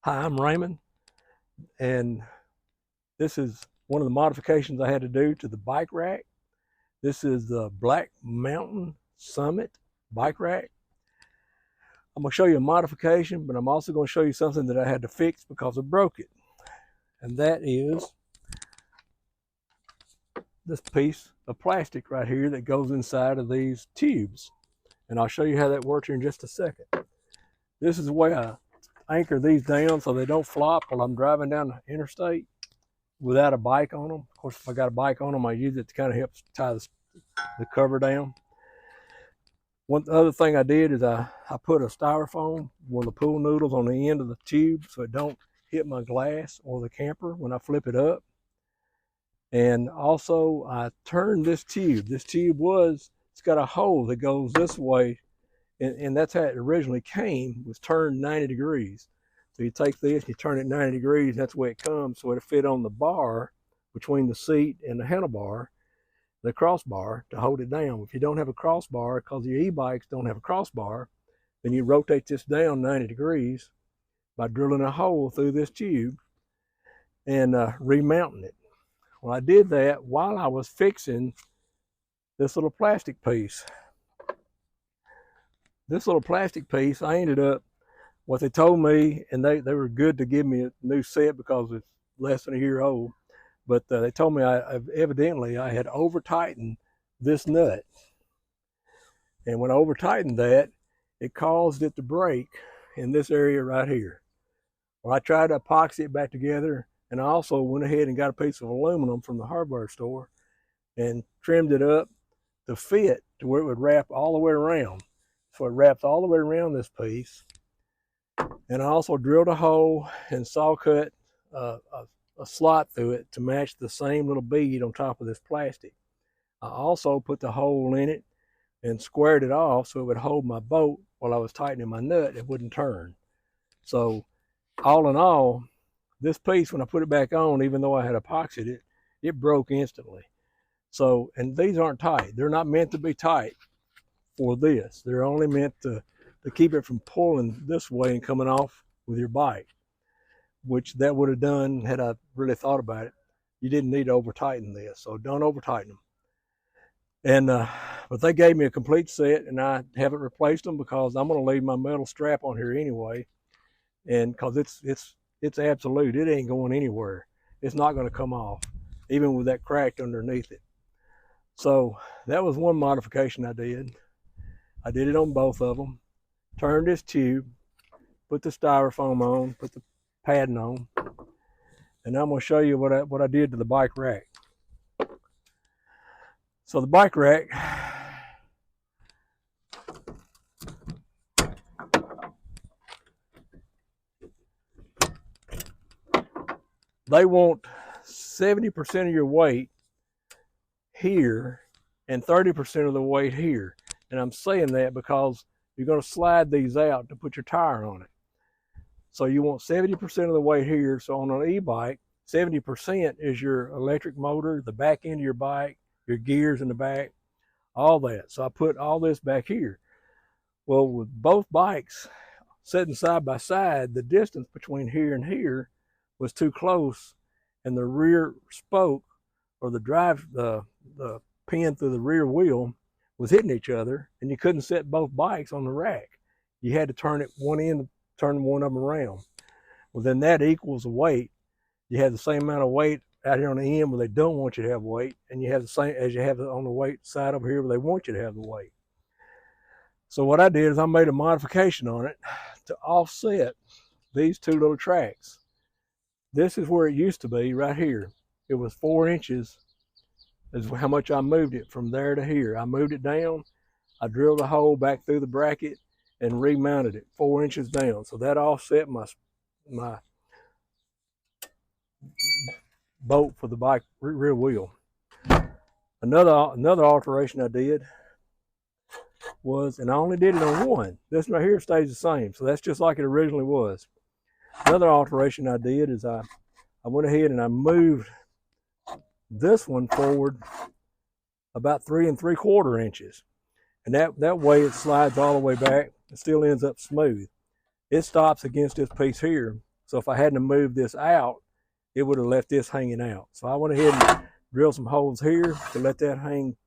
Hi, I'm Raymond, and this is one of the modifications I had to do to the bike rack. This is the Black Mountain Summit bike rack. I'm going to show you a modification, but I'm also going to show you something that I had to fix because I broke it. And that is this piece of plastic right here that goes inside of these tubes. And I'll show you how that works here in just a second. This is the way I anchor these down so they don't flop while I'm driving down the interstate without a bike on them. Of course, if I got a bike on them, I use it to kind of help tie the cover down. One other thing I did is I put a styrofoam with the pool noodles on the end of the tube so it don't hit my glass or the camper when I flip it up. And also I turned this tube. This tube it's got a hole that goes this way, and that's how it originally came, was turned 90 degrees. So you take this, you turn it 90 degrees, that's the way it comes, so it'll fit on the bar between the seat and the handlebar, the crossbar, to hold it down. If you don't have a crossbar, because your e-bikes don't have a crossbar, then you rotate this down 90 degrees by drilling a hole through this tube and remounting it. Well, I did that while I was fixing this little plastic piece. This little plastic piece, I ended up, what they told me, and they were good to give me a new set because it's less than a year old, but they told me evidently I had over tightened this nut. And when I over tightened that, it caused it to break in this area right here. Well, I tried to epoxy it back together, and I also went ahead and got a piece of aluminum from the hardware store and trimmed it up to fit to where it would wrap all the way around. So it wraps all the way around this piece. And I also drilled a hole and saw cut a slot through it to match the same little bead on top of this plastic. I also put the hole in it and squared it off so it would hold my boat while I was tightening my nut. It wouldn't turn. So all in all, this piece, when I put it back on, even though I had epoxied it, it broke instantly. So, and these aren't tight. They're not meant to be tight for this. They're only meant to keep it from pulling this way and coming off with your bike, which that would have done had I really thought about it. You didn't need to over tighten this, so don't over tighten them. And but they gave me a complete set, and I haven't replaced them because I'm going to leave my metal strap on here anyway, and because it's absolute, it ain't going anywhere. It's not going to come off, even with that crack underneath it. So that was one modification I did. I did it on both of them. Turned this tube, put the styrofoam on, put the padding on, and I'm going to show you what I did to the bike rack. So the bike rack, they want 70% of your weight here and 30% of the weight here. And I'm saying that because you're going to slide these out to put your tire on it. So you want 70% of the weight here. So on an e-bike, 70% is your electric motor, the back end of your bike, your gears in the back, all that. So I put all this back here. Well, with both bikes sitting side by side, the distance between here and here was too close, and the rear spoke, or the pin through the rear wheel, was hitting each other, and you couldn't set both bikes on the rack. You had to turn it one end, turn one of them around. Well, then that equals the weight. You have the same amount of weight out here on the end where they don't want you to have weight, and you have the same as you have on the weight side over here where they want you to have the weight. So what I did is I made a modification on it to offset these two little tracks. This is where it used to be right here. It was 4 inches is how much I moved it from there to here. I moved it down, I drilled a hole back through the bracket and remounted it 4 inches down. So that offset my bolt for the bike rear wheel. Another alteration I did was, and I only did it on one. This right here stays the same, so that's just like it originally was. Another alteration I did is I went ahead and I moved this one forward about 3 3/4 inches, and that way it slides all the way back. It still ends up smooth. It stops against this piece here, so So if I hadn't moved this out, it would have left this hanging out. So I went ahead and drilled some holes here to let that hang,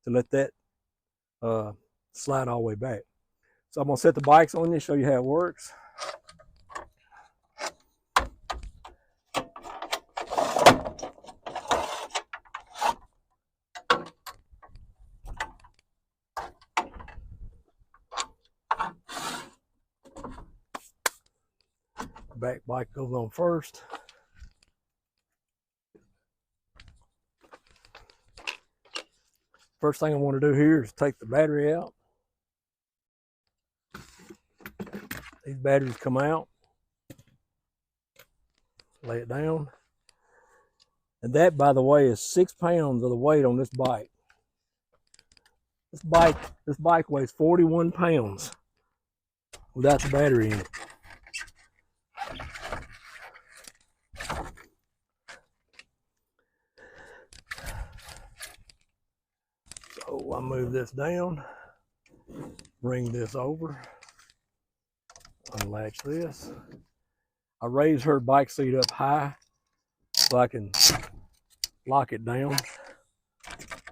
to let that slide all the way back. So I'm gonna set the bikes on you, show you how it works. Back bike goes on first. First thing I want to do here is take the battery out. These batteries come out. Lay it down. And that, by the way, is 6 pounds of the weight on this bike. This bike weighs 41 pounds without the battery in it. So I move this down, bring this over, unlatch this. I raise her bike seat up high so I can lock it down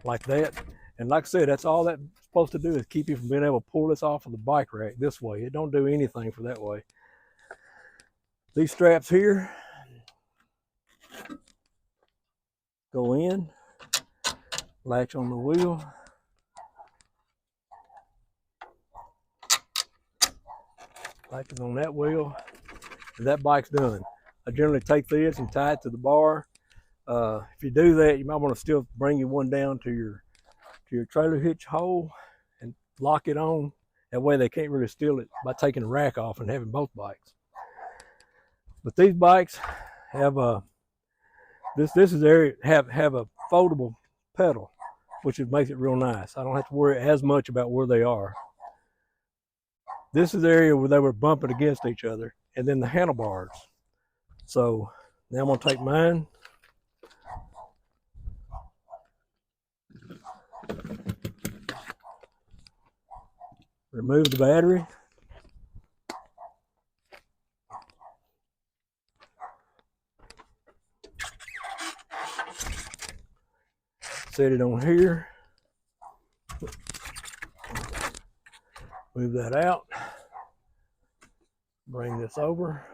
like that. And like I said, that's all that's supposed to do is keep you from being able to pull this off of the bike rack this way. It don't do anything for that way. These straps here go in, latch on the wheel. Latches on that wheel, and that bike's done. I generally take this and tie it to the bar. If you do that, you might want to still bring your one down to your trailer hitch hole and lock it on. That way they can't really steal it by taking the rack off and having both bikes. But these bikes have a have a foldable pedal, which makes it real nice. I don't have to worry as much about where they are. This is the area where they were bumping against each other, and then the handlebars. So now I'm gonna take mine. Remove the battery. Set it on here. Move that out. Bring this over.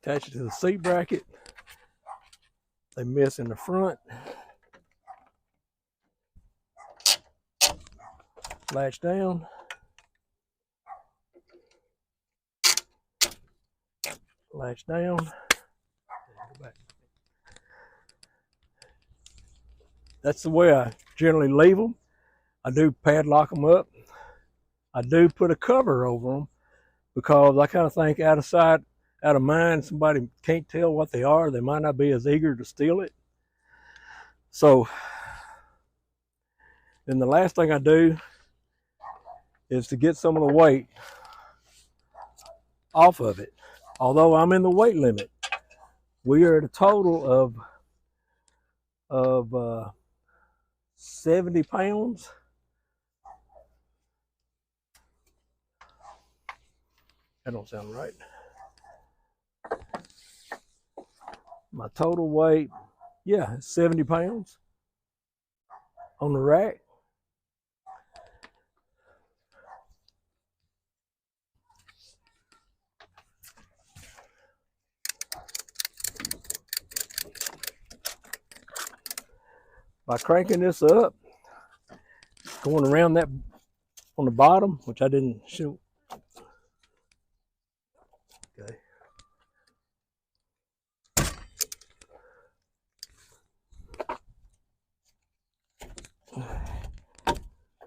Attach it to the seat bracket. They miss in the front. Latch down. Latch down. Go back. That's the way I generally leave them. I do padlock them up. I do put a cover over them because I kind of think out of sight, out of mind, somebody can't tell what they are. They might not be as eager to steal it. So then the last thing I do is to get some of the weight off of it. Although I'm in the weight limit, we are at a total of 70 pounds. That don't sound right. My total weight, yeah, 70 pounds on the rack. By cranking this up, going around that on the bottom, which I didn't shoot. Okay.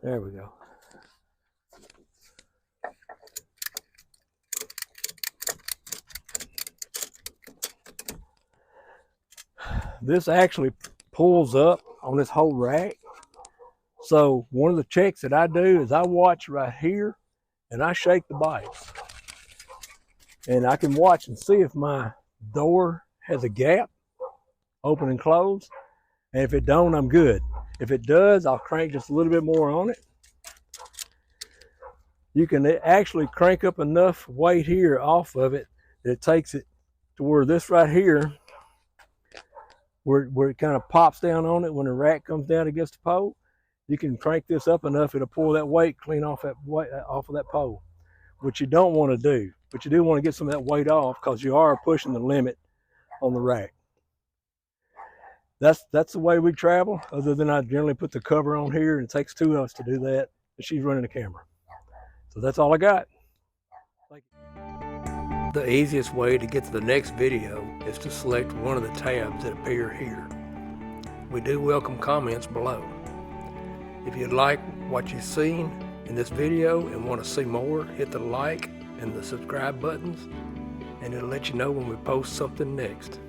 There we go. This actually pulls up on this whole rack. So one of the checks that I do is I watch right here and I shake the bikes. And I can watch and see if my door has a gap, open and close. And if it don't, I'm good. If it does, I'll crank just a little bit more on it. you can actually crank up enough weight here off of it that it takes it to where this right here, where it kind of pops down on it when the rack comes down against the pole. You can crank this up enough, it'll pull that weight clean off that weight off of that pole, which you don't want to do. But you do want to get some of that weight off because you are pushing the limit on the rack. That's the way we travel, other than I generally put the cover on here, and it takes two of us to do that, and she's running the camera. So that's all I got. The easiest way to get to the next video is to select one of the tabs that appear here. We do welcome comments below. If you like what you've seen in this video and want to see more, hit the like and the subscribe buttons, and it'll let you know when we post something next.